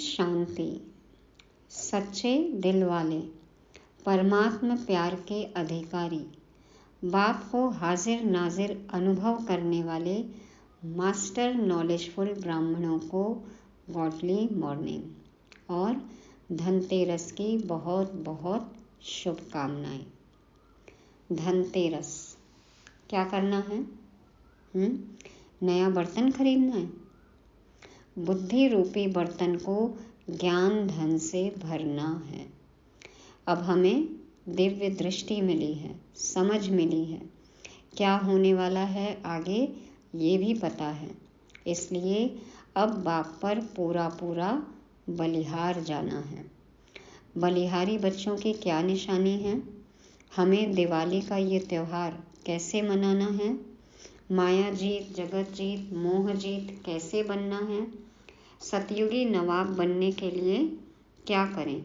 शांति। सच्चे दिल वाले, परमात्मा प्यार के अधिकारी, बाप को हाजिर नाजिर अनुभव करने वाले मास्टर नॉलेजफुल ब्राह्मणों को गॉडली मॉर्निंग और धनतेरस की बहुत बहुत शुभकामनाएं। धनतेरस क्या करना है? नया बर्तन खरीदना है। बुद्धि रूपी बर्तन को ज्ञान धन से भरना है। अब हमें दिव्य दृष्टि मिली है, समझ मिली है, क्या होने वाला है आगे ये भी पता है। इसलिए अब बाप पर पूरा पूरा बलिहार जाना है। बलिहारी बच्चों की क्या निशानी है? हमें दिवाली का ये त्यौहार कैसे मनाना है? माया जीत, जगत जीत, मोह जीत कैसे बनना है? सतयुगी नवाब बनने के लिए क्या करें?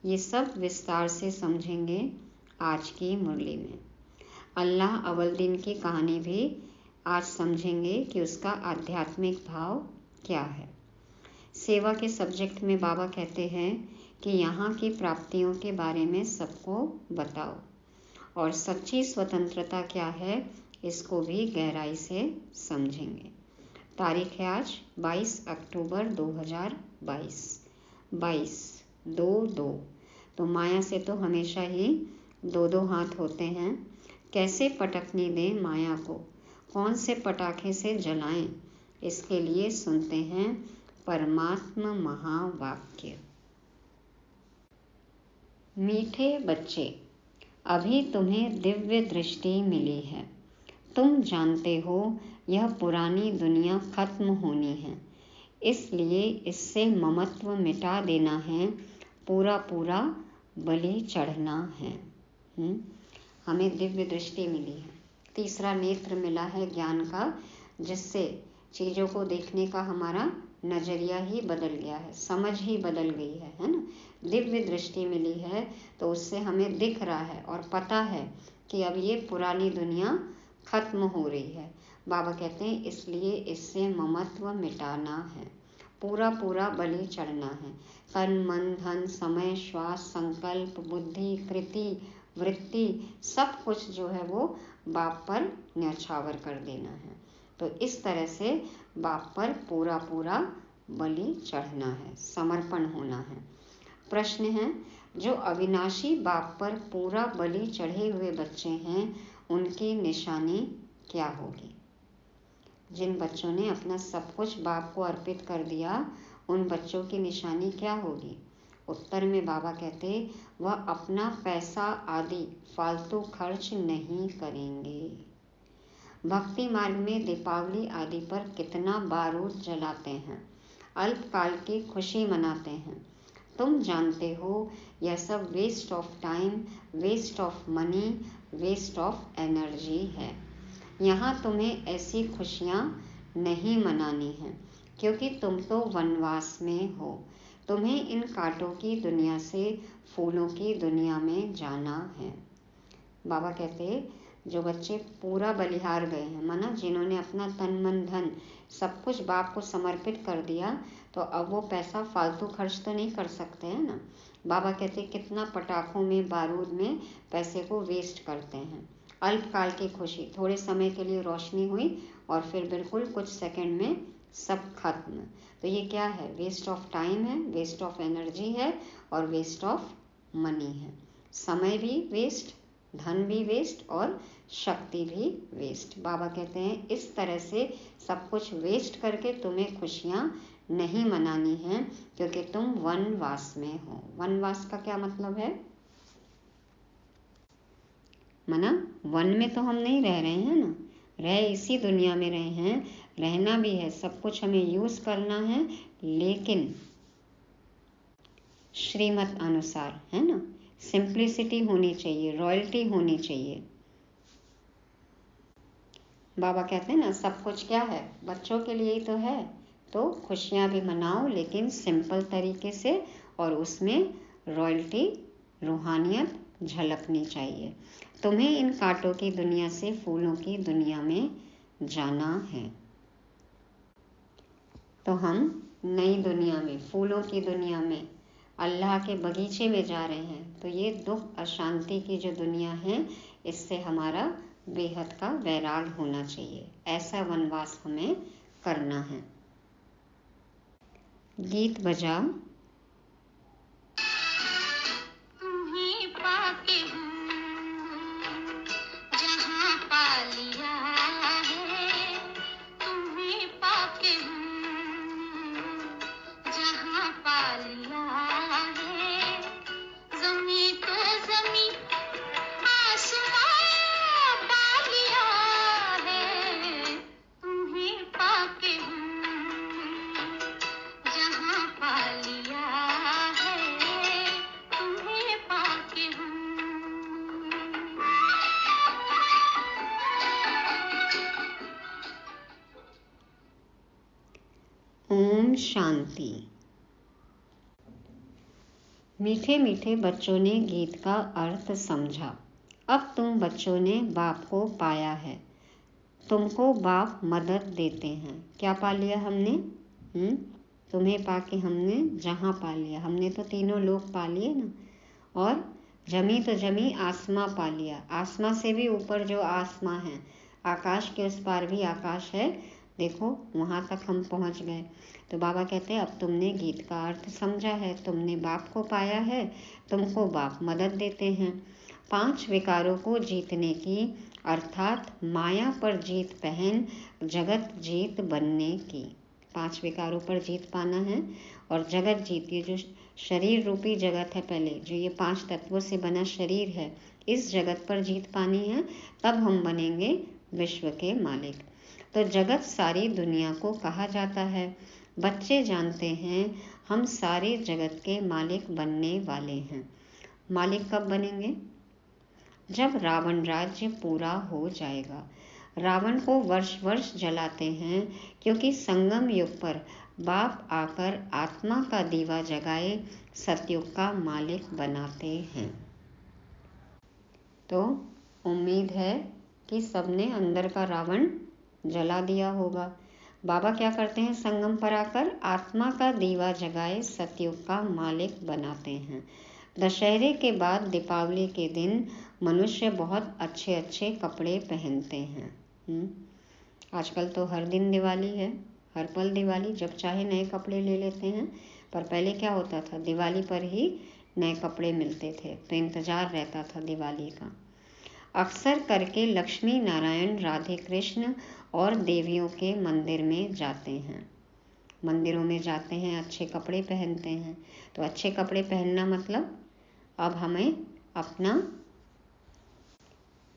ये सब विस्तार से समझेंगे आज की मुरली में। अल्लाह अव्वल दिन की कहानी भी आज समझेंगे कि उसका आध्यात्मिक भाव क्या है। सेवा के सब्जेक्ट में बाबा कहते हैं कि यहाँ की प्राप्तियों के बारे में सबको बताओ और सच्ची स्वतंत्रता क्या है इसको भी गहराई से समझेंगे। तारीख है आज 22 अक्टूबर 2022। 22 तो माया से तो हमेशा ही दो हाथ होते हैं। कैसे पटकनी दें माया को, कौन से पटाखे से जलाएं, इसके लिए सुनते हैं परमात्मा महावाक्य। मीठे बच्चे, अभी तुम्हें दिव्य दृष्टि मिली है। तुम जानते हो यह पुरानी दुनिया खत्म होनी है, इसलिए इससे ममत्व मिटा देना है, पूरा पूरा बलि चढ़ना है। हमें दिव्य दृष्टि मिली है, तीसरा नेत्र मिला है ज्ञान का, जिससे चीज़ों को देखने का हमारा नज़रिया ही बदल गया है, समझ ही बदल गई है ना। दिव्य दृष्टि मिली है तो उससे हमें दिख रहा है और पता है कि अब ये पुरानी दुनिया खत्म हो रही है। बाबा कहते हैं इसलिए इससे ममत्व मिटाना है, पूरा पूरा बलि चढ़ना है। तन मन धन समय श्वास संकल्प बुद्धि कृति वृत्ति सब कुछ जो है वो बाप पर न्यौछावर कर देना है। तो इस तरह से बाप पर पूरा पूरा बलि चढ़ना है, समर्पण होना है। प्रश्न है, जो अविनाशी बाप पर पूरा बलि चढ़े हुए बच्चे हैं उनकी निशानी क्या होगी? जिन बच्चों ने अपना सब कुछ बाप को अर्पित कर दिया उन बच्चों की निशानी क्या होगी? उत्तर में बाबा कहते वह अपना पैसा आदि फालतू खर्च नहीं करेंगे। भक्ति मार्ग में दीपावली आदि पर कितना बारूद जलाते हैं, अल्पकाल की खुशी मनाते हैं। तुम जानते हो यह सब waste of time, waste of money, waste of energy है। यहाँ तुम्हें ऐसी खुशियाँ नहीं मनानी हैं क्योंकि तुम तो वनवास में हो। तुम्हें इन कांटों की दुनिया से फूलों की दुनिया में जाना है। बाबा कहते जो बच्चे पूरा बलिहार गए हैं, माना जिन्होंने अपना तन मन धन सब कुछ बाप को समर्पित कर दिया, तो अब वो पैसा फालतू खर्च तो नहीं कर सकते हैं ना। बाबा कहते कितना पटाखों में बारूद में पैसे को वेस्ट करते हैं। अल्पकाल की खुशी, थोड़े समय के लिए रोशनी हुई और फिर बिल्कुल कुछ सेकंड में सब खत्म। तो ये क्या है? वेस्ट ऑफ टाइम है, वेस्ट ऑफ एनर्जी है और वेस्ट ऑफ मनी है। समय भी वेस्ट, धन भी वेस्ट और शक्ति भी वेस्ट। बाबा कहते हैं इस तरह से सब कुछ वेस्ट करके तुम्हें खुशियाँ नहीं मनानी है क्योंकि तुम वनवास में हो। वनवास का क्या मतलब है? माना वन में तो हम नहीं रह रहे हैं ना, रह इसी दुनिया में रहे हैं, रहना भी है, सब कुछ हमें यूज करना है, लेकिन श्रीमत अनुसार, है ना। सिंप्लिसिटी होनी चाहिए, रॉयल्टी होनी चाहिए। बाबा कहते हैं ना सब कुछ क्या है? बच्चों के लिए ही तो है। तो खुशियाँ भी मनाओ लेकिन सिंपल तरीके से, और उसमें रॉयल्टी रूहानियत झलकनी चाहिए। तुम्हें इन कांटों की दुनिया से फूलों की दुनिया में जाना है। तो हम नई दुनिया में, फूलों की दुनिया में, अल्लाह के बगीचे में जा रहे हैं। तो ये दुख अशांति की जो दुनिया है, इससे हमारा बेहद का वैराग होना चाहिए। ऐसा वनवास हमें करना है। गीत बजाओ। ओम शांति। मीठे मीठे बच्चों ने गीत का अर्थ समझा। अब तुम बच्चों ने बाप को पाया है। तुमको बाप मदद देते हैं। क्या पा लिया हमने? तुम्हें पाके हमने जहाँ पा लिया। हमने तो तीनों लोग पा लिए ना। और जमी तो जमी, आसमां पा लिया। आसमां से भी ऊपर जो आसमां है, आकाश के उस पार भी आकाश है, देखो वहाँ तक हम पहुँच गए। तो बाबा कहते हैं अब तुमने गीत का अर्थ समझा है, तुमने बाप को पाया है, तुमको बाप मदद देते हैं। 5 विकारों को जीतने की, अर्थात माया पर जीत पहन जगत जीत बनने की। 5 विकारों पर जीत पाना है और जगत जीत, ये जो शरीर रूपी जगत है, पहले जो ये 5 तत्वों से बना शरीर है, इस जगत पर जीत पानी है। तब हम बनेंगे विश्व के मालिक। तो जगत सारी दुनिया को कहा जाता है। बच्चे जानते हैं हम सारे जगत के मालिक बनने वाले हैं। मालिक कब बनेंगे? जब रावण राज्य पूरा हो जाएगा। रावण को वर्ष वर्ष जलाते हैं, क्योंकि संगम युग पर बाप आकर आत्मा का दीवा जगाए सतयुग का मालिक बनाते हैं। तो उम्मीद है कि सबने अंदर का रावण जला दिया होगा। बाबा क्या करते हैं? संगम पर आकर आत्मा का दीवा जगाए सतयुग का मालिक बनाते हैं। दशहरे के बाद दीपावली के दिन मनुष्य बहुत अच्छे अच्छे कपड़े पहनते हैं। आजकल तो हर दिन दिवाली है, हर पल दिवाली, जब चाहे नए कपड़े ले लेते हैं। पर पहले क्या होता था? दिवाली पर ही नए कपड़े मिलते थे, तो इंतज़ार रहता था दिवाली का। अक्सर करके लक्ष्मी नारायण, राधे कृष्ण और देवियों के मंदिर में जाते हैं। मंदिरों में जाते हैं, अच्छे कपड़े पहनते हैं। तो अच्छे कपड़े पहनना मतलब अब हमें अपना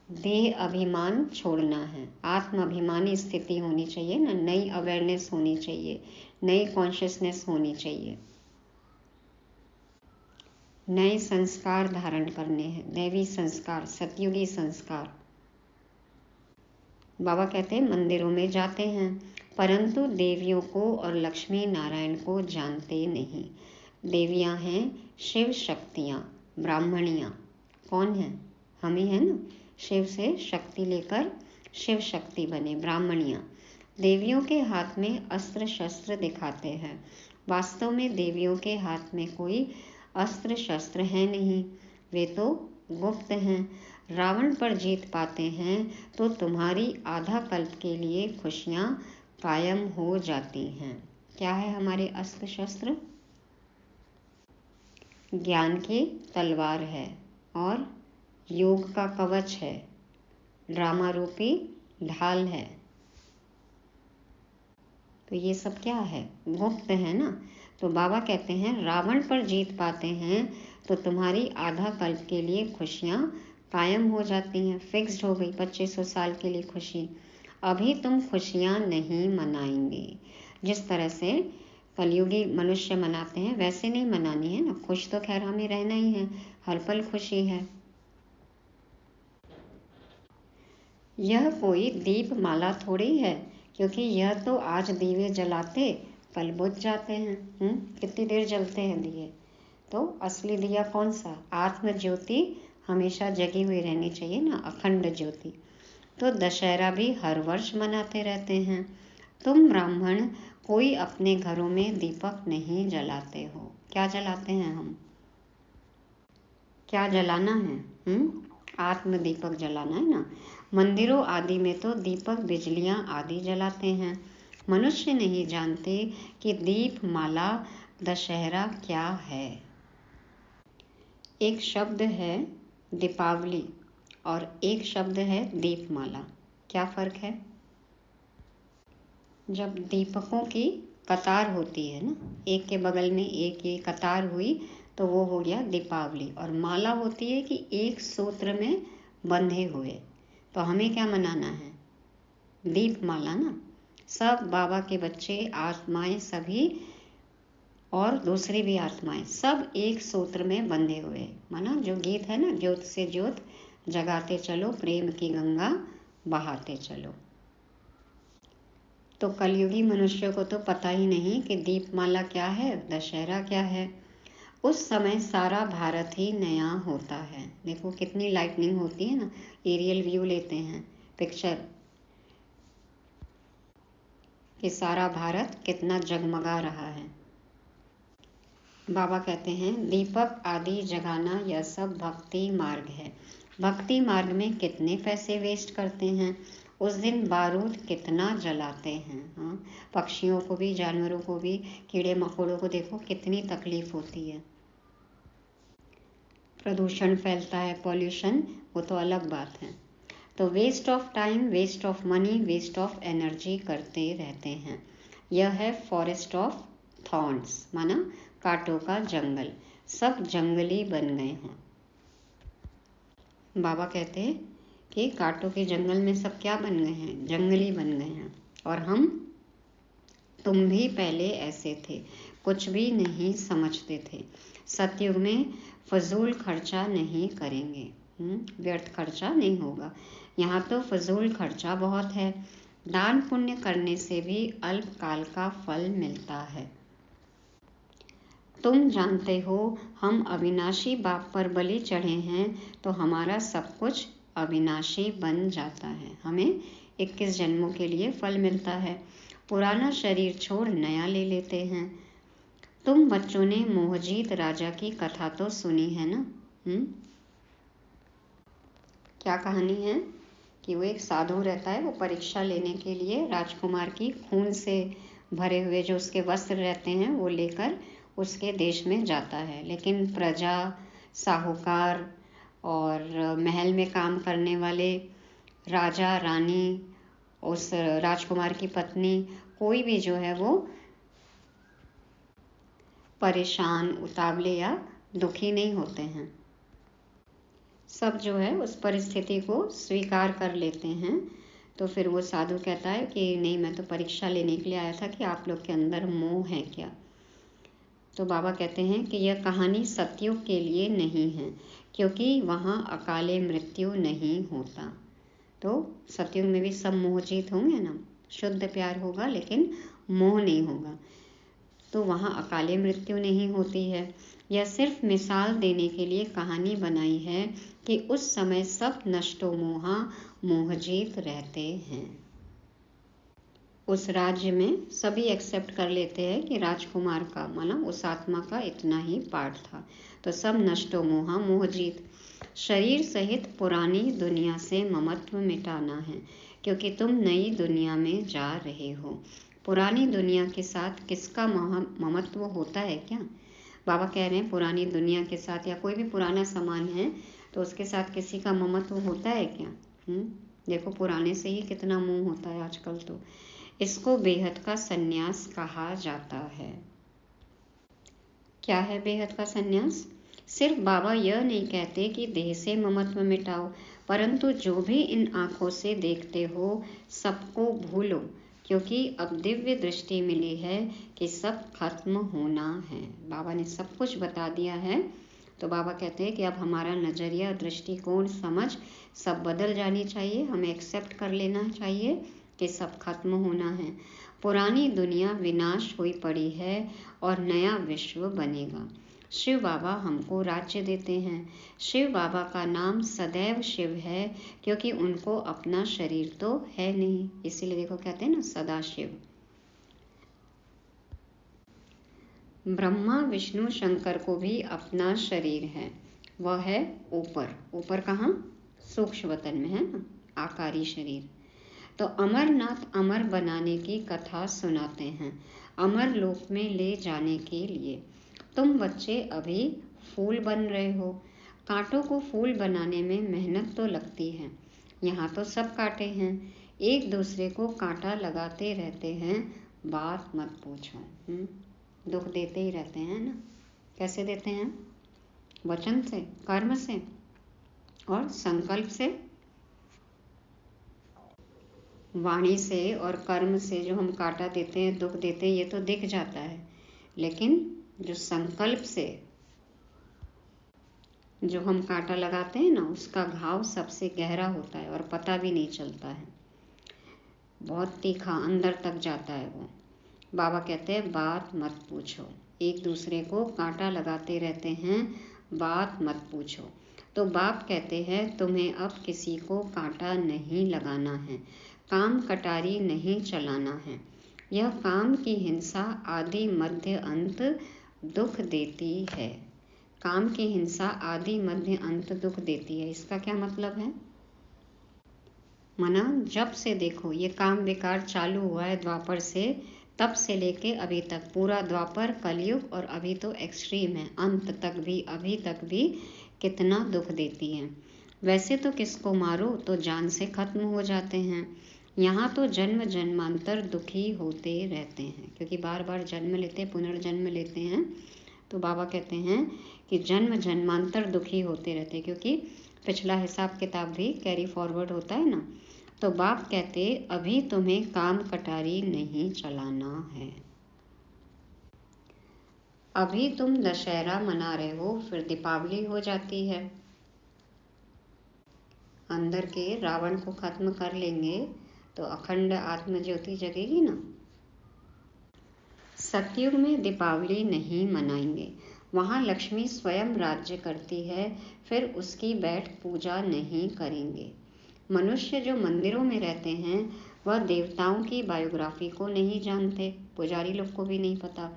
देह अभिमान छोड़ना है। आत्म अभिमानी स्थिति होनी चाहिए ना, नई अवेयरनेस होनी चाहिए, नई कॉन्शियसनेस होनी चाहिए। नए संस्कार धारण करने हैं, दैवी संस्कार, सतयुगी संस्कार। बाबा कहते हैं मंदिरों में जाते हैं, परंतु देवियों को और लक्ष्मी नारायण को जानते नहीं। देवियां हैं शिव शक्तियाँ, ब्राह्मणियाँ। कौन है? हम ही हैं ना। शिव से शक्ति लेकर शिव शक्ति बने ब्राह्मणियाँ। देवियों के हाथ में अस्त्र शस्त्र दिखाते हैं। वास्तव में देवियों के हाथ में कोई अस्त्र शस्त्र है नहीं, वे तो गुप्त हैं। रावण पर जीत पाते हैं तो तुम्हारी आधा कल्प के लिए खुशियाँ कायम हो जाती हैं। क्या है हमारे अस्त्र शस्त्र? ज्ञान की तलवार है और योग का कवच है, ड्रामा रूपी ढाल है। तो ये सब क्या है? गुप्त है ना। तो बाबा कहते हैं रावण पर जीत पाते हैं तो तुम्हारी आधा कल्प के लिए खुशियाँ कायम हो जाती हैं, फिक्स्ड हो गई 2500 साल के लिए खुशी। अभी तुम खुशियाँ नहीं मनाएंगे। जिस तरह से कलयुगी मनुष्य मनाते हैं वैसे नहीं मनानी है ना। खुश तो खैर हमें रहना ही है, हर पल खुशी है। यह कोई दीप माला थोड़ी है, क्योंकि यह तो आज दीवे जलाते कल बुझ जाते हैं। कितनी देर जलते हैं दिए। तो असली दिया कौन सा? आत्म ज्योति हमेशा जगी हुई रहनी चाहिए ना, अखंड ज्योति। तो दशहरा भी हर वर्ष मनाते रहते हैं। तुम ब्राह्मण कोई अपने घरों में दीपक नहीं जलाते हो। क्या जलाते हैं हम? क्या जलाना है? आत्म दीपक जलाना है ना। मंदिरों आदि में तो दीपक, बिजलियां आदि जलाते हैं। मनुष्य नहीं जानते कि दीप माला दशहरा क्या है। एक शब्द है दीपावली और एक शब्द है दीपमाला। क्या फर्क है? जब दीपकों की कतार होती है ना, एक के बगल में एक ये कतार हुई तो वो हो गया दीपावली। और माला होती है कि एक सूत्र में बंधे हुए। तो हमें क्या मनाना है? दीपमाला ना। सब बाबा के बच्चे, आत्माएं सभी और दूसरी भी आत्माएं सब एक सूत्र में बंधे हुए। माना जो गीत है ना, ज्योत से ज्योत जगाते चलो, प्रेम की गंगा बहाते चलो। तो कलयुगी मनुष्य को तो पता ही नहीं कि दीपमाला क्या है, दशहरा क्या है। उस समय सारा भारत ही नया होता है। देखो कितनी लाइटनिंग होती है ना। एरियल व्यू लेते हैं पिक्चर कि सारा भारत कितना जगमगा रहा है। बाबा कहते हैं दीपक आदि जगाना यह सब भक्ति मार्ग है। भक्ति मार्ग में कितने पैसे वेस्ट करते हैं। उस दिन बारूद कितना जलाते हैं। हाँ, पक्षियों को भी, जानवरों को भी, कीड़े मकोड़ों को देखो कितनी तकलीफ होती है। प्रदूषण फैलता है, पॉल्यूशन, वो तो अलग बात है। तो waste of time, waste of money, waste of energy करते रहते हैं। यह है फॉरेस्ट ऑफ थॉर्न्स, माना कांटों का जंगल। सब जंगली बन गए हैं। बाबा कहते हैं कि कांटों के जंगल में सब क्या बन गए हैं? जंगली बन गए हैं। और तुम भी पहले ऐसे थे, कुछ भी नहीं समझते थे। सतयुग में फजूल खर्चा नहीं करेंगे। व्यर्थ खर्चा नहीं होगा। यहाँ तो फजूल खर्चा बहुत है। दान पुण्य करने से भी अल्पकाल का फल मिलता है। तुम जानते हो हम अविनाशी बाप पर बलि चढ़े हैं तो हमारा सब कुछ अविनाशी बन जाता है। हमें 21 जन्मों के लिए फल मिलता है। पुराना शरीर छोड़ नया ले लेते हैं। तुम बच्चों ने मोहजीत राजा की कथा तो सुनी है ना। क्या कहानी है कि वो एक साधु रहता है, वो परीक्षा लेने के लिए राजकुमार की खून से भरे हुए जो उसके वस्त्र रहते हैं वो लेकर उसके देश में जाता है। लेकिन प्रजा, साहूकार और महल में काम करने वाले राजा, रानी, उस राजकुमार की पत्नी, कोई भी जो है वो परेशान, उतावले या दुखी नहीं होते हैं। सब जो है उस परिस्थिति को स्वीकार कर लेते हैं। तो फिर वो साधु कहता है कि नहीं, मैं तो परीक्षा लेने के लिए आया था कि आप लोग के अंदर मोह है क्या। तो बाबा कहते हैं कि यह कहानी सतयुग के लिए नहीं है, क्योंकि वहाँ अकाले मृत्यु नहीं होता। तो सतयुग में भी सब मोहजीत होंगे ना, शुद्ध प्यार होगा लेकिन मोह नहीं होगा। तो वहाँ अकाले मृत्यु नहीं होती है। यह सिर्फ मिसाल देने के लिए कहानी बनाई है कि उस समय सब नष्टो मोहा मोहजीत रहते हैं। उस राज्य में सभी एक्सेप्ट कर लेते हैं कि राजकुमार का, माना उस आत्मा का इतना ही पार्ट था। तो सब नष्टो मोहा मोहजीत। शरीर सहित पुरानी दुनिया से ममत्व मिटाना है, क्योंकि तुम नई दुनिया में जा रहे हो। पुरानी दुनिया के साथ किसका ममत्व होता है क्या? बाबा कह रहे हैं पुरानी दुनिया के साथ या कोई भी पुराना सामान है तो उसके साथ किसी का ममत्व होता है क्या? देखो पुराने से ही कितना मोह होता है आजकल। तो इसको बेहद का सन्यास कहा जाता है। क्या है बेहद का सन्यास? सिर्फ बाबा यह नहीं कहते कि देह से ममत्व मिटाओ, परंतु जो भी इन आंखों से देखते हो सबको भूलो, क्योंकि अब दिव्य दृष्टि मिली है कि सब खत्म होना है। बाबा ने सब कुछ बता दिया है। तो बाबा कहते हैं कि अब हमारा नज़रिया, दृष्टिकोण, समझ सब बदल जानी चाहिए। हमें एक्सेप्ट कर लेना चाहिए कि सब खत्म होना है। पुरानी दुनिया विनाश हुई पड़ी है और नया विश्व बनेगा। शिव बाबा हमको राज्य देते हैं। शिव बाबा का नाम सदैव शिव है, क्योंकि उनको अपना शरीर तो है नहीं। इसीलिए देखो कहते हैं ना सदा शिव। ब्रह्मा विष्णु शंकर को भी अपना शरीर है, वह है ऊपर। ऊपर कहाँ? सूक्ष्म वतन में है ना, आकारी शरीर। तो अमरनाथ अमर बनाने की कथा सुनाते हैं, अमर लोक में ले जाने के लिए। तुम बच्चे अभी फूल बन रहे हो। कांटों को फूल बनाने में मेहनत तो लगती है। यहाँ तो सब कांटे हैं, एक दूसरे को कांटा लगाते रहते हैं, बात मत पूछो। दुख देते ही रहते हैं ना। कैसे देते हैं? वचन से, कर्म से और संकल्प से। वाणी से और कर्म से जो हम कांटा देते हैं, दुख देते हैं, ये तो दिख जाता है, लेकिन जो संकल्प से जो हम कांटा लगाते हैं ना, उसका घाव सबसे गहरा होता है और पता भी नहीं चलता है। बहुत तीखा, अंदर तक जाता है वो। बाबा कहते हैं बात मत पूछो। एक दूसरे को कांटा लगाते रहते हैं, बात मत पूछो। तो बाप कहते हैं तुम्हें अब किसी को कांटा नहीं लगाना है, काम कटारी नहीं चलाना है। यह काम की हिंसा आदि मध्य अंत दुख देती है। काम की हिंसा आदि मध्य अंत दुख देती है। इसका क्या मतलब है? मना जब से देखो ये काम विकार चालू हुआ है द्वापर से, तब से लेके अभी तक, पूरा द्वापर, कलयुग और अभी तो एक्सट्रीम है, अंत तक भी, अभी तक भी कितना दुख देती है। वैसे तो किसको मारो तो जान से खत्म हो जाते हैं, यहाँ तो जन्म जन्मांतर दुखी होते रहते हैं, क्योंकि बार बार जन्म लेते, पुनर्जन्म लेते हैं। तो बाबा कहते हैं कि जन्म जन्मांतर दुखी होते रहते, क्योंकि पिछला हिसाब किताब भी कैरी फॉरवर्ड होता है ना। तो बाप कहते अभी तुम्हें काम कटारी नहीं चलाना है। अभी तुम दशहरा मना रहे हो, फिर दीपावली हो जाती है। अंदर के रावण को खत्म कर लेंगे तो अखंड आत्म ज्योति जगेगी ना। सतयुग में दीपावली नहीं मनाएंगे, वहाँ लक्ष्मी स्वयं राज्य करती है, फिर उसकी बैठ पूजा नहीं करेंगे। मनुष्य जो मंदिरों में रहते हैं वह देवताओं की बायोग्राफी को नहीं जानते, पुजारी लोग को भी नहीं पता।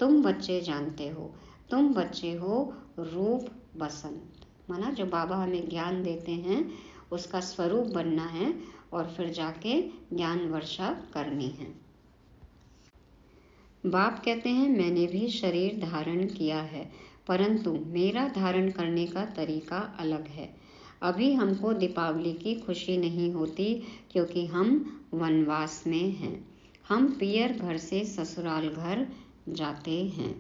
तुम बच्चे जानते हो, तुम बच्चे हो रूप बसंत, माना जो बाबा हमें ज्ञान देते हैं उसका स्वरूप बनना है और फिर जाके ज्ञान वर्षा करनी है। बाप कहते हैं मैंने भी शरीर धारण किया है, परंतु मेरा धारण करने का तरीका अलग है। अभी हमको दीपावली की खुशी नहीं होती क्योंकि हम वनवास में हैं। हम पियर घर से ससुराल घर जाते हैं।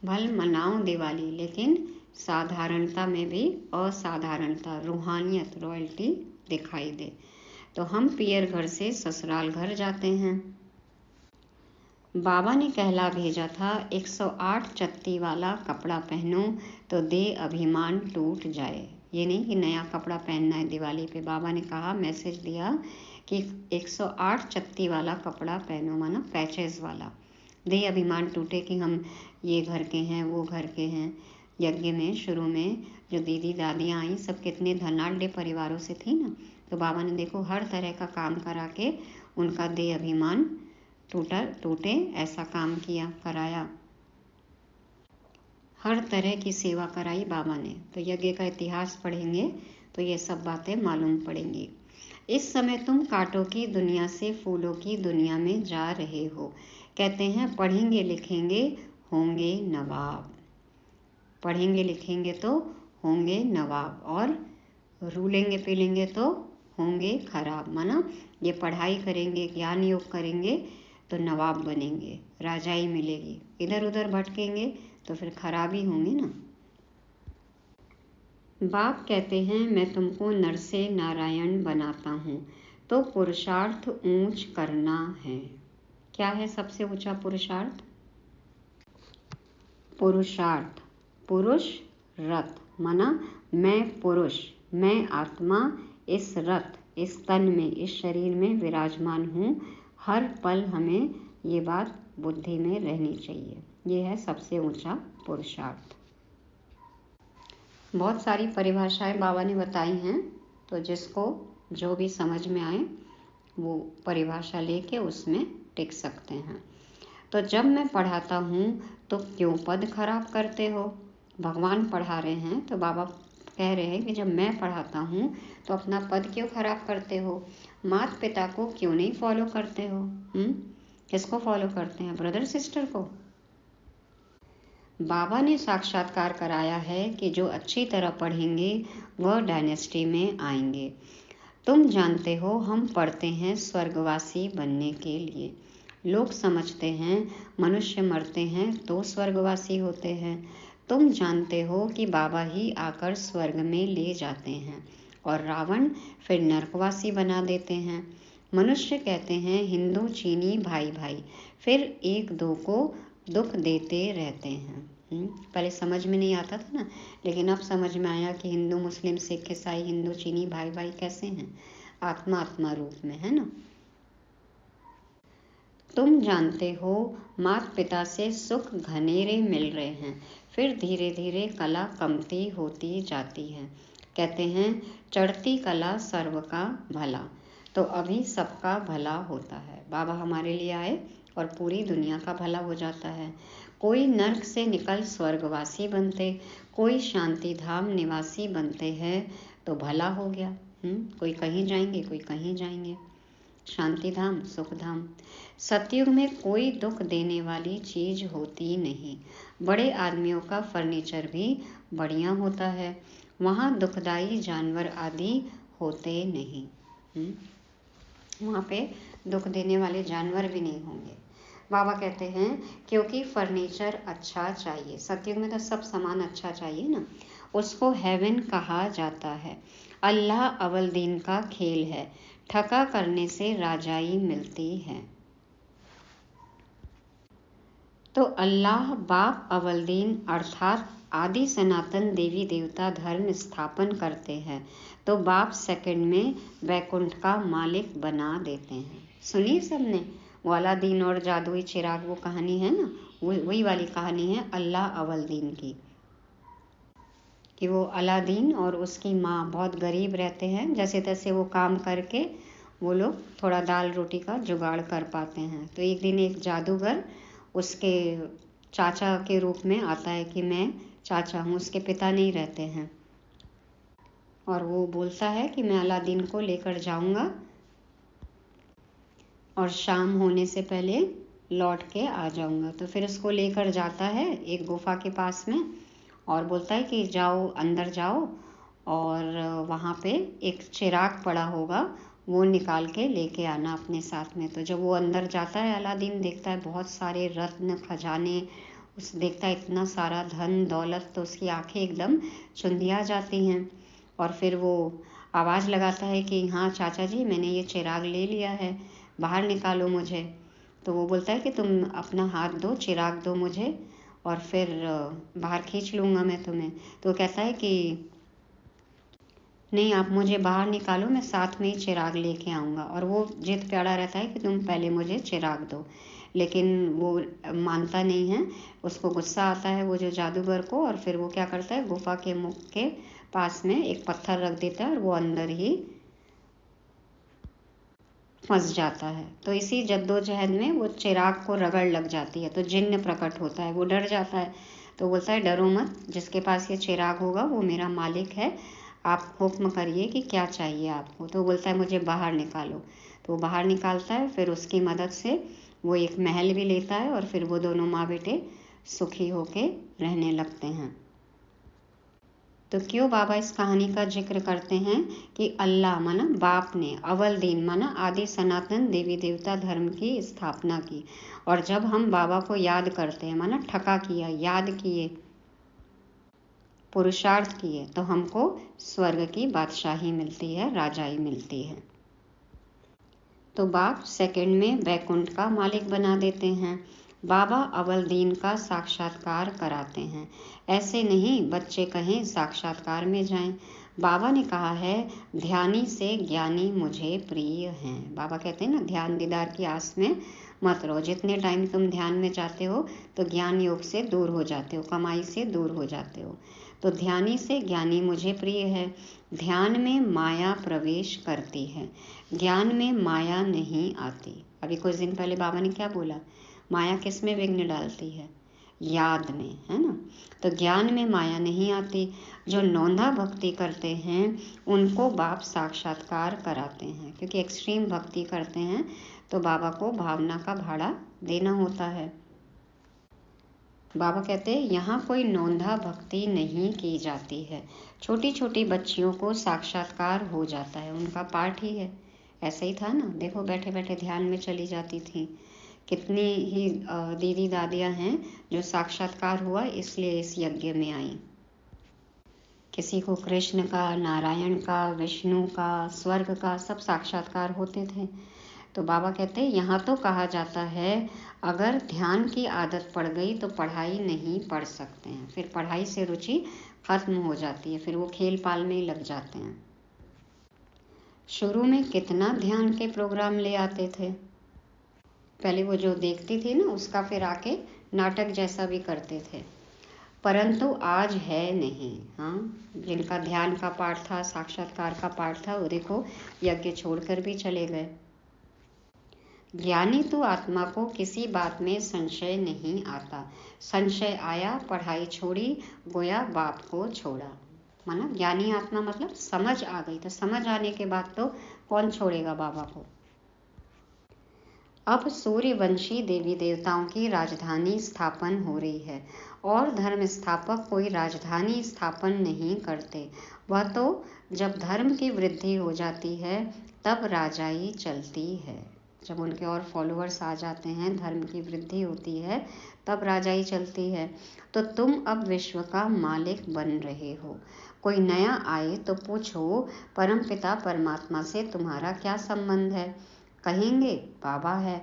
भल मनाओ दिवाली, लेकिन साधारणता में भी असाधारणता, रूहानियत, रॉयल्टी दिखाई दे। तो हम पियर घर से ससुराल घर जाते हैं। बाबा ने कहला भेजा था 108 चत्ती वाला कपड़ा पहनो तो दे अभिमान टूट जाए। ये नहीं कि नया कपड़ा पहनना है दिवाली पे, बाबा ने कहा, मैसेज दिया कि 108 चत्ती वाला कपड़ा पहनो, माना पैचेस वाला, दे अभिमान टूटे कि हम ये घर के हैं, वो घर के हैं। यज्ञ में शुरू में जो दीदी दादियाँ आई सब कितने धनाढ़ परिवारों से थी ना, तो बाबा ने देखो हर तरह का काम करा के उनका दे अभिमान टूटे ऐसा काम किया, कराया, हर तरह की सेवा कराई बाबा ने। तो यज्ञ का इतिहास पढ़ेंगे तो ये सब बातें मालूम पड़ेंगी। इस समय तुम कांटों की दुनिया से फूलों की दुनिया में जा रहे हो। कहते हैं पढ़ेंगे लिखेंगे होंगे नवाब, पढ़ेंगे लिखेंगे तो होंगे नवाब, और रूलेंगे पीलेंगे तो होंगे खराब। माना ये पढ़ाई करेंगे, ज्ञान योग करेंगे तो नवाब बनेंगे, राजाई मिलेगी। इधर उधर भटकेंगे तो फिर खराबी होंगे ना। बाप कहते हैं मैं तुमको नर से नारायण बनाता हूँ, तो पुरुषार्थ ऊंच करना है। क्या है सबसे ऊंचा पुरुषार्थ? पुरुषार्थ, पुरुष रथ, माना मैं पुरुष, मैं आत्मा इस रथ, इस तन में, इस शरीर में विराजमान हूँ। हर पल हमें ये बात बुद्धि में रहनी चाहिए। ये है सबसे ऊंचा पुरुषार्थ। बहुत सारी परिभाषाएं बाबा ने बताई हैं, तो जिसको जो भी समझ में आए वो परिभाषा लेके उसमें टिक सकते हैं। तो जब मैं पढ़ाता हूँ तो क्यों पद खराब करते हो। भगवान पढ़ा रहे हैं तो बाबा कह रहे हैं कि जब मैं पढ़ाता हूँ तो अपना पद क्यों खराब करते हो। माता पिता को क्यों नहीं फॉलो करते हो। किसको फॉलो करते हैं, ब्रदर सिस्टर को। बाबा ने साक्षात्कार कराया है कि जो अच्छी तरह पढ़ेंगे वह डायनेस्टी में आएंगे। तुम जानते हो हम पढ़ते हैं स्वर्गवासी बनने के लिए। लोग समझते हैं मनुष्य मरते हैं तो स्वर्गवासी होते हैं। तुम जानते हो कि बाबा ही आकर स्वर्ग में ले जाते हैं और रावण फिर नरकवासी बना देते हैं। मनुष्य कहते हैं हिंदू चीनी भाई भाई, फिर एक दो को दुख देते रहते हैं। पहले समझ में नहीं आता था ना, लेकिन अब समझ में आया कि हिंदू मुस्लिम सिख ईसाई हिंदू चीनी भाई भाई कैसे हैं, आत्मा आत्मा रूप में, है ना। तुम जानते हो माता पिता से सुख घनेरे मिल रहे हैं, फिर धीरे धीरे कला कमती होती जाती है। कहते हैं चढ़ती कला सर्व का भला, तो अभी सबका भला होता है। बाबा हमारे लिए आए और पूरी दुनिया का भला हो जाता है। कोई नर्क से निकल स्वर्गवासी बनते, कोई शांति धाम निवासी बनते हैं तो भला हो गया। कोई कहीं जाएंगे, कोई कहीं जाएंगे, शांति धाम सुख धाम। सतयुग में कोई दुख देने वाली चीज होती नहीं। बड़े आदमियों का फर्नीचर भी बढ़िया होता है, वहाँ दुखदाई जानवर आदि होते नहीं। वहाँ पे दुख देने वाले जानवर भी नहीं होंगे। बाबा कहते हैं क्योंकि फर्नीचर अच्छा चाहिए। सतयुग में तो सब सामान अच्छा चाहिए ना, उसको हेवन कहा जाता है। अल्लाह अव्वल दीन का खेल है, ठका करने से राजाई मिलती है। तो अल्लाह बाप अव्वल दीन अर्थात आदि सनातन देवी देवता धर्म स्थापन करते हैं, तो बाप सेकंड में वैकुंठ का मालिक बना देते हैं। सुनिए सबने, वो अलादीन और जादुई चिराग वो कहानी है ना, वही वाली कहानी है अल्लाह अव्वल दीन की, कि वो अलादीन और उसकी माँ बहुत गरीब रहते हैं, जैसे तैसे वो काम करके वो लोग थोड़ा दाल रोटी का जुगाड़ कर पाते हैं। तो एक दिन एक जादूगर उसके चाचा के रूप में आता है कि मैं चाचा हूँ, उसके पिता नहीं रहते हैं, और वो बोलता है कि मैं अलादीन को लेकर जाऊंगा और शाम होने से पहले लौट के आ जाऊंगा। तो फिर उसको लेकर जाता है एक गुफा के पास में और बोलता है कि जाओ अंदर जाओ और वहाँ पे एक चिराग पड़ा होगा, वो निकाल के लेके आना अपने साथ में। तो जब वो अंदर जाता है अलादीन देखता है बहुत सारे रत्न खजाने, उस देखता है इतना सारा धन दौलत, तो उसकी आंखें एकदम चुंधिया जाती हैं। और फिर वो आवाज़ लगाता है कि हाँ चाचा जी मैंने ये चिराग ले लिया है, बाहर निकालो मुझे। तो वो बोलता है कि तुम अपना हाथ दो, चिराग दो मुझे और फिर बाहर खींच लूँगा मैं तुम्हें। तो कहता है कि नहीं आप मुझे बाहर निकालो, मैं साथ में ही चिराग लेके आऊँगा। और वो जिद प्यारा रहता है कि तुम पहले मुझे चिराग दो, लेकिन वो मानता नहीं है। उसको गुस्सा आता है वो जो जादूगर को, और फिर वो क्या करता है गुफा के मुख के पास में एक पत्थर रख देता है और वो अंदर ही फंस जाता है। तो इसी जद्दोजहद में वो चिराग को रगड़ लग जाती है, तो जिन्न प्रकट होता है, वो डर जाता है। तो बोलता है डरो मत, जिसके पास ये चिराग होगा वो मेरा मालिक है, आप हुक्म करिए कि क्या चाहिए आपको। तो बोलता है मुझे बाहर निकालो। तो वो बाहर निकालता है, फिर उसकी मदद से वो एक महल भी लेता है और फिर वो दोनों माँ बेटे सुखी होके रहने लगते हैं। तो क्यों बाबा इस कहानी का जिक्र करते हैं कि अल्लाह माना बाप ने अव्वल दीन माना आदि सनातन देवी देवता धर्म की स्थापना की, और जब हम बाबा को याद करते हैं माना ठका किया, याद किए, पुरुषार्थ किए, तो हमको स्वर्ग की बादशाही मिलती है, राजाई मिलती है। तो बाप सेकंड में वैकुंठ का मालिक बना देते हैं। बाबा अव्वल दीन का साक्षात्कार कराते हैं। ऐसे नहीं बच्चे कहें साक्षात्कार में जाएं। बाबा ने कहा है ध्यानी से ज्ञानी मुझे प्रिय हैं। बाबा कहते हैं ना ध्यान दीदार की आस में मत रहो। जितने टाइम तुम ध्यान में जाते हो तो ज्ञान योग से दूर हो जाते हो, कमाई से दूर हो जाते हो। तो ध्यानी से ज्ञानी मुझे प्रिय है। ध्यान में माया प्रवेश करती है, ज्ञान में माया नहीं आती। अभी कुछ दिन पहले बाबा ने क्या बोला, माया किस में विघ्न डालती है? याद में, है ना। तो ज्ञान में माया नहीं आती। जो नौंधा भक्ति करते हैं उनको बाप साक्षात्कार कराते हैं, क्योंकि एक्सट्रीम भक्ति करते हैं तो बाबा को भावना का भाड़ा देना होता है। बाबा कहते हैं यहाँ कोई नौंधा भक्ति नहीं की जाती है। छोटी छोटी बच्चियों को साक्षात्कार हो जाता है, उनका पाठ ही है। ऐसे ही था ना, देखो बैठे बैठे ध्यान में चली जाती थी। कितनी ही दीदी दादियाँ हैं जो साक्षात्कार हुआ इसलिए इस यज्ञ में आई। किसी को कृष्ण का, नारायण का, विष्णु का, स्वर्ग का सब साक्षात्कार होते थे। तो बाबा कहते हैं यहाँ तो कहा जाता है अगर ध्यान की आदत पड़ गई तो पढ़ाई नहीं पढ़ सकते हैं, फिर पढ़ाई से रुचि खत्म हो जाती है, फिर वो खेल पाल में ही लग जाते हैं। शुरू में कितना ध्यान के प्रोग्राम ले आते थे, पहले वो जो देखती थी ना उसका फिर आके नाटक जैसा भी करते थे, परंतु आज है नहीं। हाँ, जिनका ध्यान का पाठ था, साक्षात्कार का पाठ था, वो देखो यज्ञ छोड़कर भी चले गए। ज्ञानी तो आत्मा को किसी बात में संशय नहीं आता। संशय आया, पढ़ाई छोड़ी, गोया बाप को छोड़ा। माना ज्ञानी आत्मा मतलब समझ आ गई, तो समझ आने के बाद तो कौन छोड़ेगा बाबा को। अब सूर्यवंशी देवी देवताओं की राजधानी स्थापन हो रही है और धर्म स्थापक कोई राजधानी स्थापन नहीं करते। वह तो जब धर्म की वृद्धि हो जाती है तब राजाई चलती है। जब उनके और फॉलोअर्स आ जाते हैं, धर्म की वृद्धि होती है, तब राजाई चलती है। तो तुम अब विश्व का मालिक बन रहे हो। कोई नया आए तो पूछो परमपिता परमात्मा से तुम्हारा क्या संबंध है? कहेंगे बाबा है।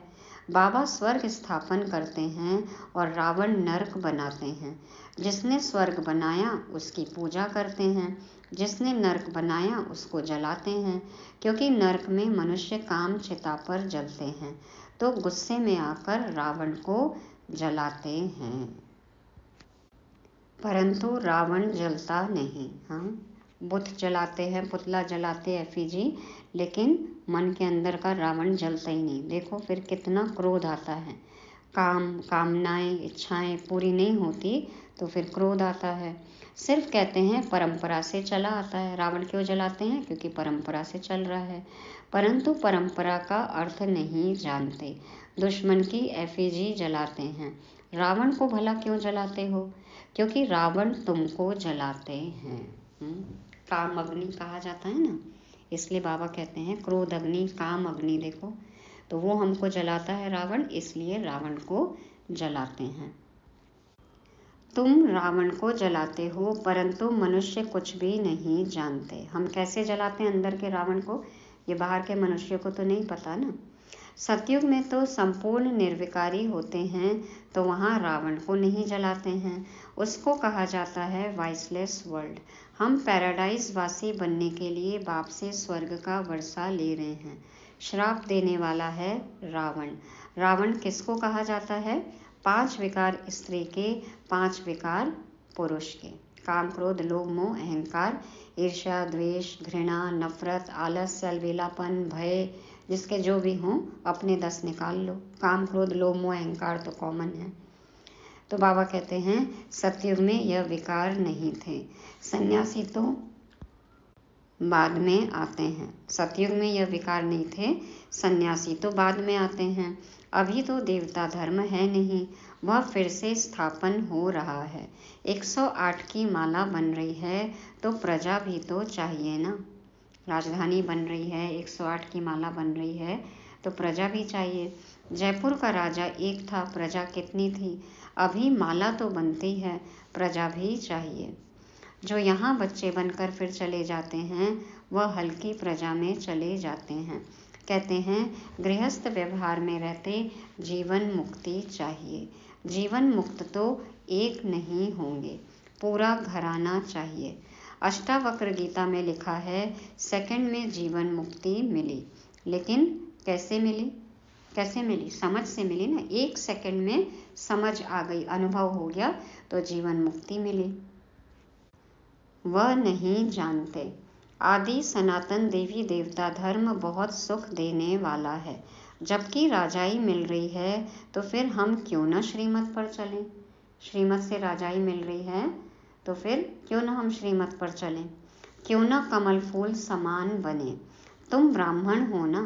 बाबा स्वर्ग स्थापन करते हैं और रावण नरक बनाते हैं। जिसने स्वर्ग बनाया उसकी पूजा करते हैं, जिसने नरक बनाया उसको जलाते हैं, क्योंकि नरक में मनुष्य काम चिता पर जलते हैं, तो गुस्से में आकर रावण को जलाते हैं, परंतु रावण जलता नहीं। हाँ, बुत जलाते हैं, पुतला जलाते हैं एफिजी, लेकिन मन के अंदर का रावण जलता ही नहीं। देखो फिर कितना क्रोध आता है। कामनाएं, इच्छाएं पूरी नहीं होती तो फिर क्रोध आता है। सिर्फ कहते हैं परंपरा से चला आता है। रावण क्यों जलाते हैं? क्योंकि परंपरा से चल रहा है, परंतु परंपरा का अर्थ नहीं जानते। दुश्मन की एफिजी जलाते हैं। रावण को भला क्यों जलाते हो? क्योंकि रावण तुमको जलाते हैं। काम अग्नि कहा जाता है ना, इसलिए बाबा कहते हैं क्रोध अग्नि, काम अग्नि। देखो तो वो हमको जलाता है रावण, इसलिए रावण को जलाते हैं। तुम रावण को जलाते हो, परंतु मनुष्य कुछ भी नहीं जानते। हम कैसे जलाते हैं अंदर के रावण को, ये बाहर के मनुष्य को तो नहीं पता ना। सतयुग में तो संपूर्ण निर्विकारी होते हैं, तो वहाँ रावण को नहीं जलाते हैं। उसको कहा जाता है वाइसलेस वर्ल्ड। हम पैराडाइज वासी बनने के लिए बाप से स्वर्ग का वर्षा ले रहे हैं। श्राप देने वाला है रावण। रावण किसको कहा जाता है? 5 विकार स्त्री के, 5 विकार पुरुष के। काम, क्रोध, लोभ, मोह, अहंकार, ईर्ष्या, द्वेष, घृणा, नफरत, आलस्य, अलबेलापन, भय, जिसके जो भी हों अपने 10 निकाल लो। काम, क्रोध, लोभ, मोह, अहंकार तो कॉमन है। तो बाबा कहते हैं सतयुग में यह विकार नहीं थे। सन्यासी तो बाद में आते हैं। सतयुग में यह विकार नहीं थे, सन्यासी तो बाद में आते हैं। अभी तो देवता धर्म है नहीं, वह फिर से स्थापन हो रहा है। 108 की माला बन रही है तो प्रजा भी तो चाहिए ना। राजधानी बन रही है, 108 की माला बन रही है तो प्रजा भी चाहिए। जयपुर का राजा एक था, प्रजा कितनी थी? अभी माला तो बनती है, प्रजा भी चाहिए। जो यहाँ बच्चे बनकर फिर चले जाते हैं वह हल्की प्रजा में चले जाते हैं। कहते हैं गृहस्थ व्यवहार में रहते जीवन मुक्ति चाहिए। जीवन मुक्त तो एक नहीं होंगे, पूरा घराना चाहिए। अष्टावक्र गीता में लिखा है सेकंड में जीवन मुक्ति मिली। लेकिन कैसे मिली? कैसे मिली? समझ से मिली ना। 1 सेकंड में समझ आ गई, अनुभव हो गया तो जीवन मुक्ति मिली। वह नहीं जानते। आदि सनातन देवी देवता धर्म बहुत सुख देने वाला है। जबकि राजाई मिल रही है तो फिर हम क्यों ना श्रीमत पर चलें। श्रीमत से राजाई मिल रही है तो फिर क्यों ना हम श्रीमत पर चलें, क्यों ना कमल फूल समान बने। तुम ब्राह्मण हो ना,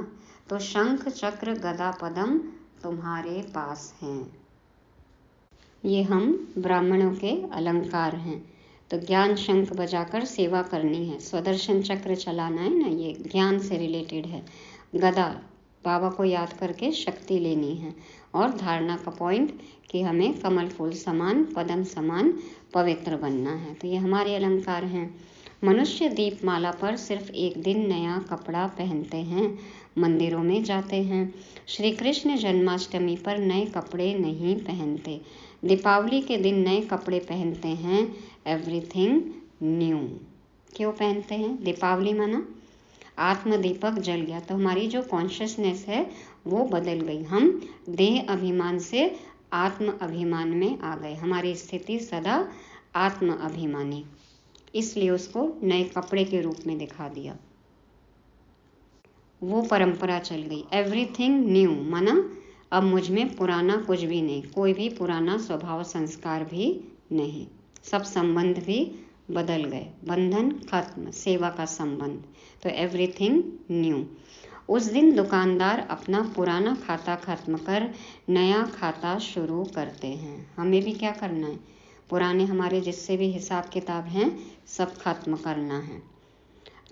तो शंख चक्र गदा पद्म तुम्हारे पास हैं। ये हम ब्राह्मणों के अलंकार हैं। तो ज्ञान शंख बजाकर सेवा करनी है, स्वदर्शन चक्र चलाना है ना, ये ज्ञान से रिलेटेड है। गदा, बाबा को याद करके शक्ति लेनी है। और धारणा का पॉइंट कि हमें कमल फूल समान पद्म समान पवित्र बनना है। तो ये हमारे अलंकार हैं। मनुष्य दीपमाला पर सिर्फ एक दिन नया कपड़ा पहनते हैं, मंदिरों में जाते हैं। श्री कृष्ण जन्माष्टमी पर नए कपड़े नहीं पहनते, दीपावली के दिन नए कपड़े पहनते हैं। एवरीथिंग न्यू क्यों पहनते हैं? दीपावली माना आत्मदीपक जल गया, तो हमारी जो कॉन्शियसनेस है वो बदल गई। हम देह अभिमान से आत्म अभिमान में आ गए। हमारी स्थिति सदा आत्म अभिमानी, इसलिए उसको नए कपड़े के रूप में दिखा दिया। वो परंपरा चल गई। एवरीथिंग न्यू माना अब मुझ में पुराना कुछ भी नहीं, कोई भी पुराना स्वभाव संस्कार भी नहीं, सब संबंध भी बदल गए। बंधन खत्म, सेवा का संबंध। तो एवरीथिंग न्यू। उस दिन दुकानदार अपना पुराना खाता खत्म कर नया खाता शुरू करते हैं। हमें भी क्या करना है? पुराने हमारे जिससे भी हिसाब किताब हैं सब खत्म करना है।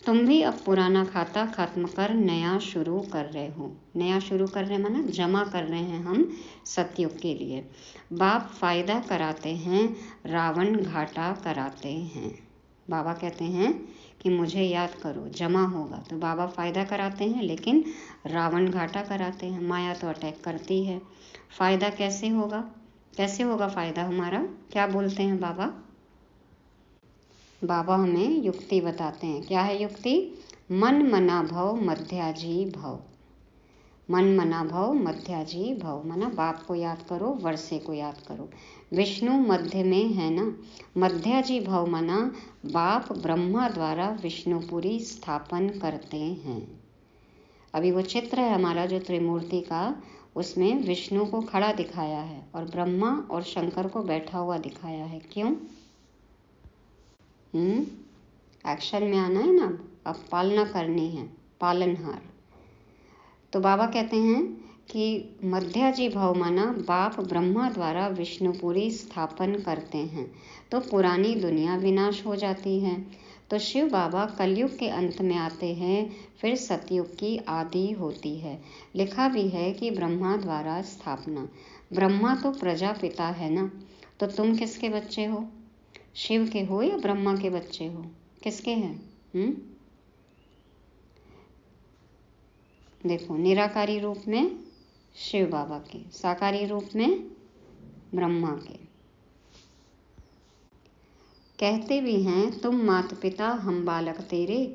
तुम भी अब पुराना खाता खत्म कर नया शुरू कर रहे हो। नया शुरू कर रहे माना जमा कर रहे हैं हम सतयुग के लिए। बाप फायदा कराते हैं, रावण घाटा कराते हैं। बाबा कहते हैं कि मुझे याद करो, जमा होगा। तो बाबा फायदा कराते हैं लेकिन रावण घाटा कराते हैं। माया तो अटैक करती है। फायदा कैसे होगा? कैसे होगा फायदा हमारा? क्या बोलते हैं बाबा? बाबा हमें युक्ति बताते हैं। क्या है युक्ति? मन मना भव मध्याजी भव। मन मना भव मध्याजी भव माना बाप को याद करो, वर्षे को याद करो। विष्णु मध्य में है ना, मध्याजी भव माना बाप ब्रह्मा द्वारा विष्णुपुरी स्थापन करते हैं। अभी वो चित्र है हमारा जो त्रिमूर्ति का, उसमें विष्णु को खड़ा दिखाया है और ब्रह्मा और शंकर को बैठा हुआ दिखाया है। क्यों? एक्शन में आना है ना, अब पालना करनी है, पालनहार। तो बाबा कहते हैं कि मध्याजी भव माना बाप ब्रह्मा द्वारा विष्णुपुरी स्थापन करते हैं, तो पुरानी दुनिया विनाश हो जाती है। तो शिव बाबा कलयुग के अंत में आते हैं, फिर सतयुग की आदि होती है। लिखा भी है कि ब्रह्मा द्वारा स्थापना। ब्रह्मा तो प्रजापिता है ना, तो तुम किसके बच्चे हो? शिव के हो या ब्रह्मा के बच्चे हो? किसके हैं? देखो, निराकारी रूप में शिव बाबा के, साकारी रूप में ब्रह्मा के। कहते भी हैं तुम माता पिता हम बालक तेरे,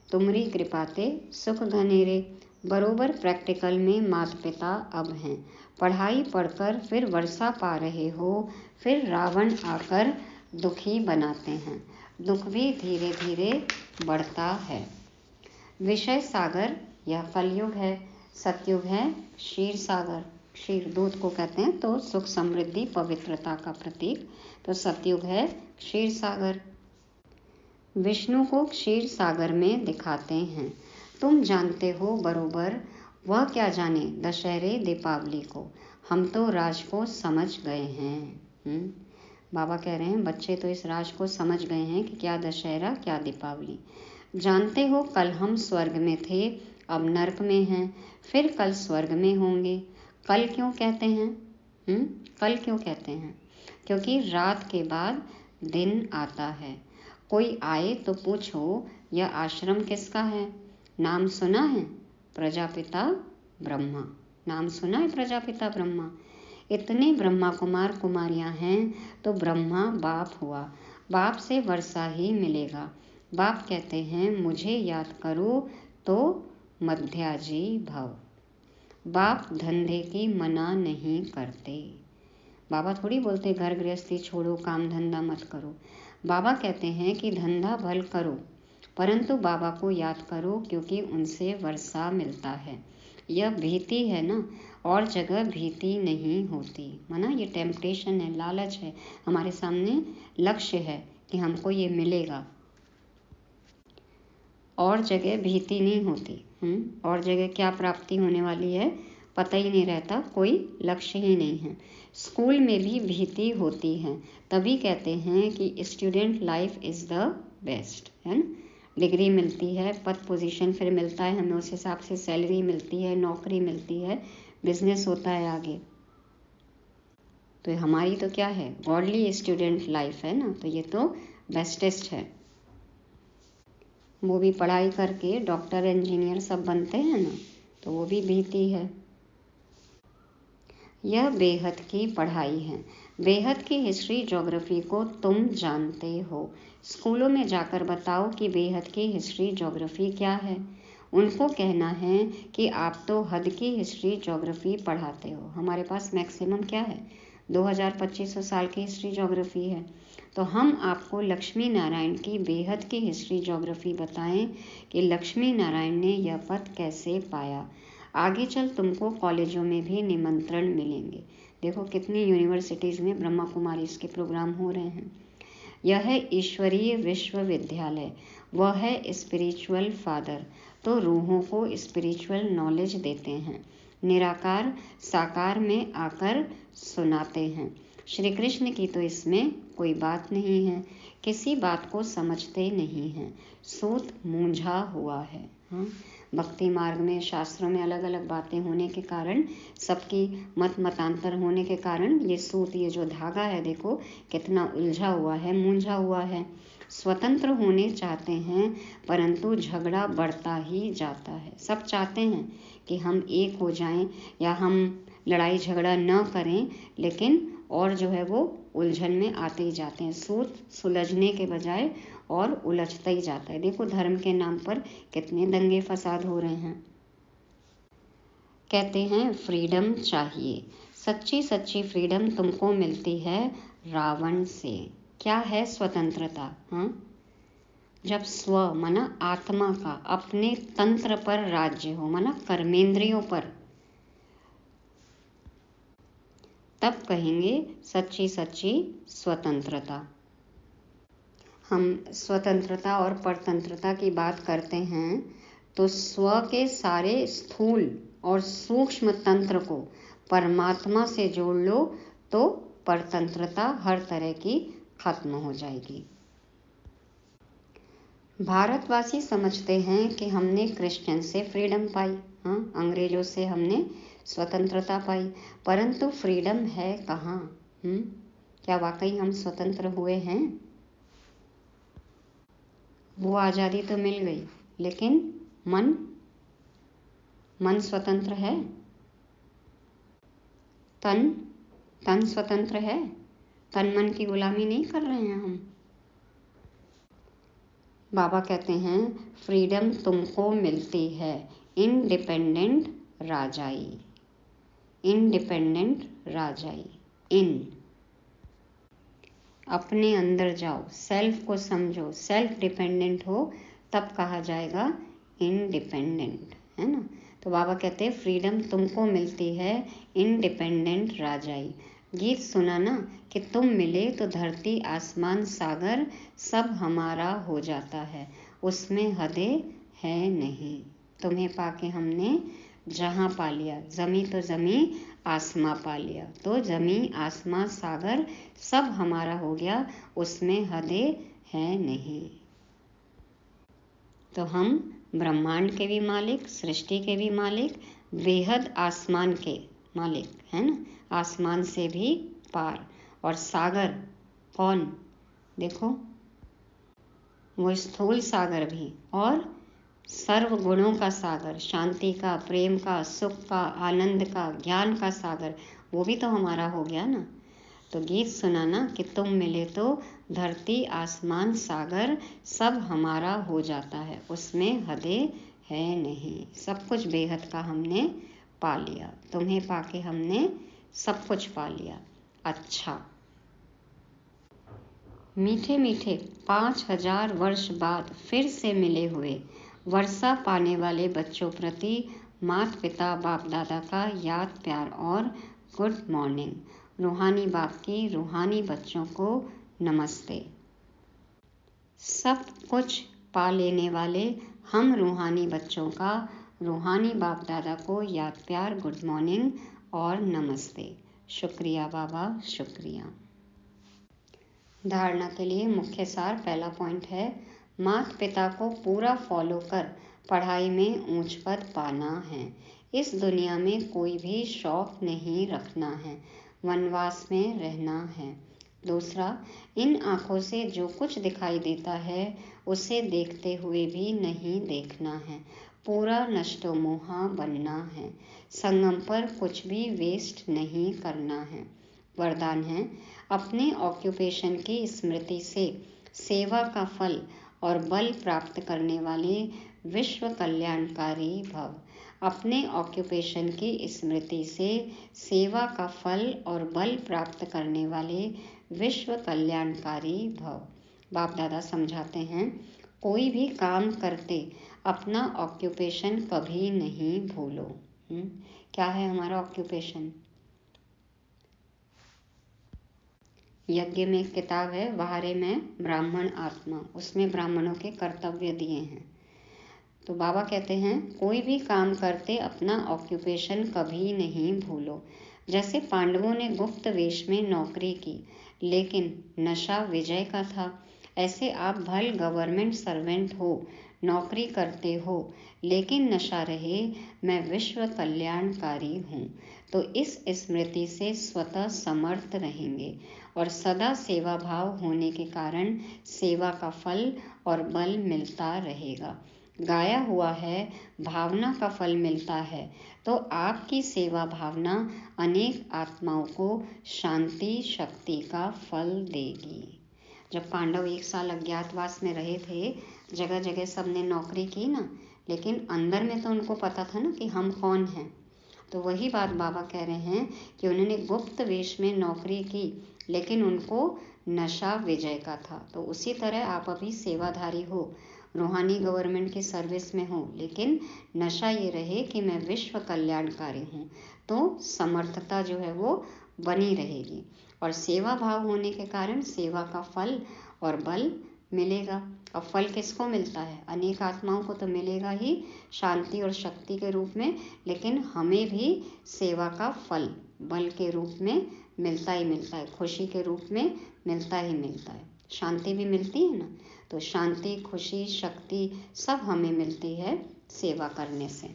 तुम्हारी कृपा ते सुख घनेरे। बरोबर प्रैक्टिकल में माता पिता अब हैं। पढ़ाई पढ़कर फिर वर्षा पा रहे हो, फिर रावण आकर दुखी बनाते हैं। दुख भी धीरे धीरे बढ़ता है। विषय सागर यह कलयुग है, सतयुग है क्षीर सागर। क्षीर दूध को कहते हैं, तो सुख समृद्धि पवित्रता का प्रतीक। तो सतयुग है क्षीर सागर। विष्णु को क्षीर सागर में दिखाते हैं। तुम जानते हो बरोबर, वह क्या जाने दशहरे दीपावली को, हम तो राज को समझ गए हैं। बाबा कह रहे हैं बच्चे तो इस राज को समझ गए हैं कि क्या दशहरा क्या दीपावली। जानते हो कल हम स्वर्ग में थे, अब नरक में हैं, फिर कल स्वर्ग में होंगे। कल क्यों कहते हैं? कल क्यों कहते हैं? क्योंकि रात के बाद दिन आता है। कोई आए तो पूछो यह आश्रम किसका है? नाम सुना है? प्रजापिता ब्रह्मा। नाम सुना है? प्रजापिता ब्रह्मा। इतने ब्रह्मा कुमार कुमारियां हैं, तो ब्रह्मा बाप हुआ। बाप से वर्षा ही मिलेगा। बाप कहते हैं मुझे याद करो तो मध्याजी भव। बाप धंधे की मना नहीं करते। बाबा थोड़ी बोलते घर गृहस्थी छोड़ो, काम धंधा मत करो। बाबा कहते हैं कि धंधा भल करो, परंतु बाबा को याद करो, क्योंकि उनसे वर्षा मिलता है। यह भीति है ना, और जगह भीति नहीं होती। माना ये टेम्पटेशन है, लालच है, हमारे सामने लक्ष्य है कि हमको ये मिलेगा, और जगह भीति नहीं होती। और जगह क्या प्राप्ति होने वाली है पता ही नहीं रहता, कोई लक्ष्य ही नहीं है। स्कूल में भी भीति होती है, तभी कहते हैं कि student life is the best, है ना। डिग्री मिलती है, पद पोजीशन फिर मिलता है हमें, उस हिसाब से सैलरी मिलती है, नौकरी मिलती है, बिजनेस होता है आगे। तो हमारी तो क्या है, गॉडली स्टूडेंट लाइफ है ना, तो ये तो बेस्टेस्ट है। वो भी पढ़ाई करके डॉक्टर इंजीनियर सब बनते हैं ना, तो वो भी भीति है। यह बेहद की पढ़ाई है। बेहद की हिस्ट्री ज्योग्राफी को तुम जानते हो। स्कूलों में जाकर बताओ कि बेहद की हिस्ट्री ज्योग्राफी क्या है। उनको कहना है कि आप तो हद की हिस्ट्री ज्योग्राफी पढ़ाते हो। हमारे पास मैक्सिमम क्या है, 2500 साल की हिस्ट्री ज्योग्राफी है। तो हम आपको लक्ष्मी नारायण की बेहद की हिस्ट्री ज्योग्राफी बताएं कि लक्ष्मी नारायण ने यह पद कैसे पाया। आगे चल तुमको कॉलेजों में भी निमंत्रण मिलेंगे। देखो कितनी यूनिवर्सिटीज़ में ब्रह्मा कुमारीज के प्रोग्राम हो रहे हैं। यह है ईश्वरीय विश्वविद्यालय, वह है स्पिरिचुअल फादर, तो रूहों को स्पिरिचुअल नॉलेज देते हैं, निराकार साकार में आकर सुनाते हैं। श्री कृष्ण की तो इसमें कोई बात नहीं है, किसी बात को समझते नहीं हैं, सूत मूंझा हुआ है। भक्ति मार्ग में शास्त्रों में अलग अलग बातें होने के कारण, सबकी मतांतर होने के कारण ये सूत, ये जो धागा है देखो कितना उलझा हुआ है, मूंझा हुआ है। स्वतंत्र होने चाहते हैं परंतु झगड़ा बढ़ता ही जाता है। सब चाहते हैं कि हम एक हो जाएं या हम लड़ाई झगड़ा न करें, लेकिन और जो है वो उलझन में आते ही जाते हैं। सूत सुलझने के बजाय और उलझता ही जाता है। देखो धर्म के नाम पर कितने दंगे फसाद हो रहे हैं। कहते हैं फ्रीडम चाहिए, सच्ची सच्ची फ्रीडम तुमको मिलती है रावण से। क्या है स्वतंत्रता? जब स्व माना आत्मा का अपने तंत्र पर राज्य हो, माना कर्मेंद्रियों पर, तब कहेंगे सच्ची सच्ची स्वतंत्रता। हम स्वतंत्रता और परतंत्रता की बात करते हैं तो स्व के सारे स्थूल और सूक्ष्म तंत्र को परमात्मा से जोड़ लो तो परतंत्रता हर तरह की खत्म हो जाएगी। भारतवासी समझते हैं कि हमने क्रिश्चियन से फ्रीडम पाई, अंग्रेजों से हमने स्वतंत्रता पाई, परंतु फ्रीडम है कहाँ? क्या वाकई हम स्वतंत्र हुए हैं? वो आज़ादी तो मिल गई, लेकिन मन स्वतंत्र है? तन स्वतंत्र है? तन मन की गुलामी नहीं कर रहे हैं हम। बाबा कहते हैं फ्रीडम तुमको मिलती है इंडिपेंडेंट राजाई। इंडिपेंडेंट राजाई, अपने अंदर जाओ, सेल्फ को समझो, सेल्फ डिपेंडेंट हो, तब कहा जाएगा इंडिपेंडेंट, है ना। तो बाबा कहते हैं फ्रीडम तुमको मिलती है इंडिपेंडेंट राजाई। गीत सुना ना कि तुम मिले तो धरती आसमान सागर सब हमारा हो जाता है, उसमें हदें है नहीं। तुम्हें पाके हमने जहाँ पा लिया, जमी तो जमी आसमां पा लिया, तो जमी आसमां सागर सब हमारा हो गया, उसमें हदें है नहीं। तो हम ब्रह्मांड के भी मालिक, सृष्टि के भी मालिक, बेहद आसमान के मालिक, है ना, आसमान से भी पार। और सागर कौन? देखो वो स्थूल सागर भी, और सर्व गुणों का सागर, शांति का, प्रेम का, सुख का, आनंद का, ज्ञान का सागर, वो भी तो हमारा हो गया ना। तो गीत सुना ना कि तुम मिले तो धरती आसमान सागर सब हमारा हो जाता है, उसमें हदें है नहीं। सब कुछ बेहद का हमने पा लिया, तुम्हें पाके हमने सब कुछ पा लिया। अच्छा, मीठे मीठे 5000 वर्ष बाद फिर से मिले हुए वर्षा पाने वाले बच्चों प्रति माता पिता बाप दादा का याद प्यार और गुड मॉर्निंग। रूहानी बाप की रूहानी बच्चों को नमस्ते। सब कुछ पा लेने वाले हम रूहानी बच्चों का रूहानी बाप दादा को याद प्यार गुड मॉर्निंग और नमस्ते। शुक्रिया बाबा, शुक्रिया। धारणा के लिए मुख्य सार। पहला पॉइंट है, माता पिता को पूरा फॉलो कर पढ़ाई में ऊंच पद पाना है। इस दुनिया में कोई भी शौक नहीं रखना है, वनवास में रहना है। दूसरा, इन आँखों से जो कुछ दिखाई देता है उसे देखते हुए भी नहीं देखना है, पूरा नष्टो मोहा बनना है। संगम पर कुछ भी वेस्ट नहीं करना है। वरदान है, अपने ऑक्यूपेशन की स्मृति से सेवा का फल और बल प्राप्त करने वाले विश्व कल्याणकारी भव। अपने ऑक्यूपेशन की स्मृति से सेवा का फल और बल प्राप्त करने वाले विश्व कल्याणकारी भव। बाप दादा समझाते हैं, कोई भी काम करते अपना ऑक्यूपेशन कभी नहीं भूलो। क्या है हमारा ऑक्यूपेशन? यज्ञ में एक किताब है, वाहरे में ब्राह्मण आत्मा, उसमें ब्राह्मणों के कर्तव्य दिए हैं। तो बाबा कहते हैं, कोई भी काम करते अपना ऑक्यूपेशन कभी नहीं भूलो। जैसे पांडवों ने गुप्त वेश में नौकरी की, लेकिन नशा विजय का था, ऐसे आप भल गवर्नमेंट सर्वेंट हो, नौकरी करते हो, लेकिन नशा रहे मैं विश्व कल्याणकारी हूँ, तो इस स्मृति से स्वतः समर्थ रहेंगे और सदा सेवा भाव होने के कारण सेवा का फल और बल मिलता रहेगा। गाया हुआ है, भावना का फल मिलता है, तो आपकी सेवा भावना अनेक आत्माओं को शांति शक्ति का फल देगी। जब पांडव 1 साल अज्ञातवास में रहे थे, जगह जगह सबने नौकरी की ना, लेकिन अंदर में तो उनको पता था ना कि हम कौन हैं। तो वही बात बाबा कह रहे हैं कि उन्होंने गुप्त वेश में नौकरी की, लेकिन उनको नशा विजय का था। तो उसी तरह आप अभी सेवाधारी हो, रूहानी गवर्नमेंट की सर्विस में हो, लेकिन नशा ये रहे कि मैं विश्व कल्याणकारी हूँ, तो समर्थता जो है वो बनी रहेगी और सेवा भाव होने के कारण सेवा का फल और बल मिलेगा। अब फल किसको मिलता है? अनेक आत्माओं को तो मिलेगा ही शांति और शक्ति के रूप में, लेकिन हमें भी सेवा का फल बल के रूप में मिलता ही मिलता है, खुशी के रूप में मिलता ही मिलता है। शांति भी मिलती है ना, तो शांति, खुशी, शक्ति सब हमें मिलती है सेवा करने से।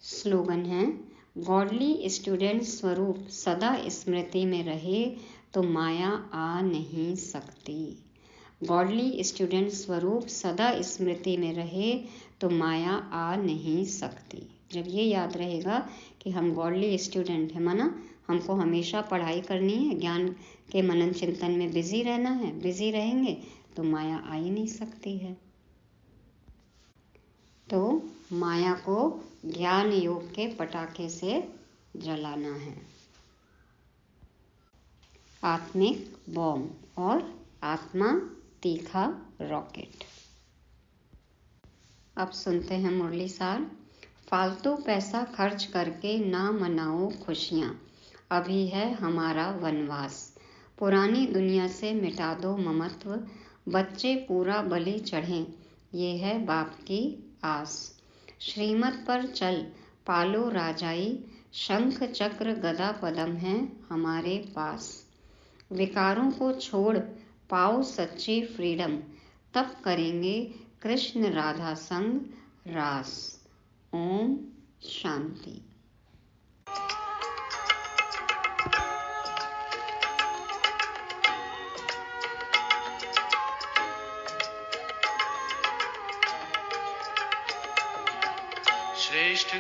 स्लोगन है, गॉडली स्टूडेंट स्वरूप सदा स्मृति में रहे तो माया आ नहीं सकती। गॉडली स्टूडेंट स्वरूप सदा स्मृति में रहे तो माया आ नहीं सकती। जब ये याद रहेगा कि हम गॉडली स्टूडेंट हैं, माना हमको हमेशा पढ़ाई करनी है, ज्ञान के मनन चिंतन में बिजी रहना है, बिजी रहेंगे तो माया आ ही नहीं सकती है। तो माया को ज्ञान योग के पटाखे से जलाना है। आत्मिक बॉम्ब और आत्मा तीखा रॉकेट। अब सुनते हैं मुरली सार। फालतू पैसा खर्च करके ना मनाओ खुशियाँ, अभी है हमारा वनवास। पुरानी दुनिया से मिटा दो ममत्व, बच्चे पूरा बलि चढ़ें, ये है बाप की आस। श्रीमत पर चल पालो राजाई, शंख चक्र गदा पदम है हमारे पास। विकारों को छोड़ पाओ सच्ची फ्रीडम, तब करेंगे कृष्ण राधा संग रास। ओम शांति। श्रेष्ठ